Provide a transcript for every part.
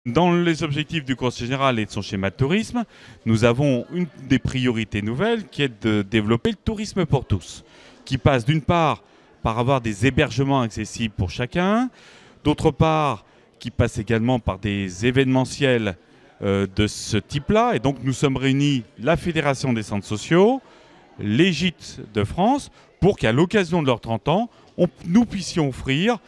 Dans les objectifs du Conseil général et de son schéma de tourisme, nous avons une des priorités nouvelles qui est de développer le tourisme pour tous, qui passe d'une part par avoir des hébergements accessibles pour chacun, d'autre part qui passe également par des événementiels de ce type-là. Et donc nous sommes réunis, la Fédération des centres sociaux, les gîtes de France, pour qu'à l'occasion de leurs 30 ans, nous puissions offrir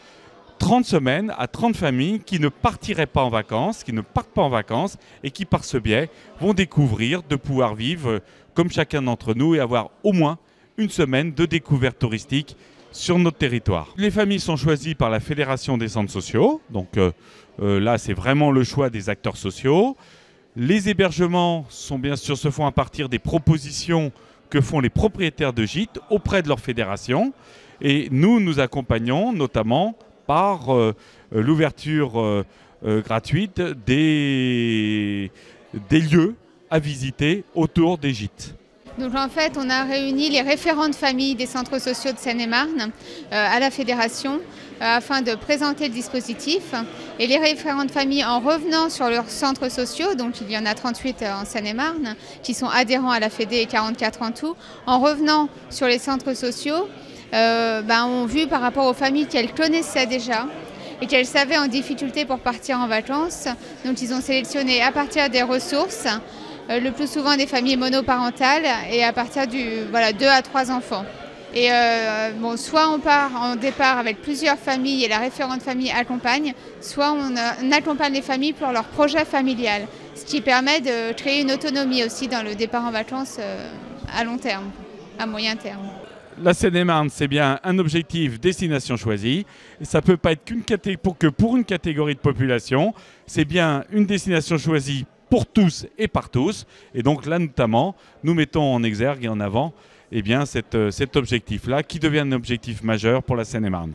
30 semaines à 30 familles qui ne partiraient pas en vacances, qui ne partent pas en vacances et qui, par ce biais, vont découvrir de pouvoir vivre comme chacun d'entre nous et avoir au moins une semaine de découverte touristique sur notre territoire. Les familles sont choisies par la Fédération des centres sociaux, donc là c'est vraiment le choix des acteurs sociaux. Les hébergements se font à partir des propositions que font les propriétaires de gîtes auprès de leur fédération et nous accompagnons notamment par l'ouverture gratuite des lieux à visiter autour des gîtes. Donc en fait, on a réuni les référents de famille des centres sociaux de Seine-et-Marne à la fédération afin de présenter le dispositif. Et les référents de famille, en revenant sur leurs centres sociaux, donc il y en a 38 en Seine-et-Marne, qui sont adhérents à la Fédé et 44 en tout, en revenant sur les centres sociaux, ont vu par rapport aux familles qu'elles connaissaient déjà et qu'elles savaient en difficulté pour partir en vacances. Donc ils ont sélectionné à partir des ressources, le plus souvent des familles monoparentales et à partir du 2 à 3 enfants. Et soit on part en départ avec plusieurs familles et la référente famille accompagne, soit on accompagne les familles pour leur projet familial, ce qui permet de créer une autonomie aussi dans le départ en vacances à long terme, à moyen terme. La Seine-et-Marne, c'est bien un objectif destination choisie. Et ça ne peut pas être que pour une catégorie de population. C'est bien une destination choisie pour tous et par tous. Et donc là, notamment, nous mettons en exergue et en avant cet objectif-là qui devient un objectif majeur pour la Seine-et-Marne.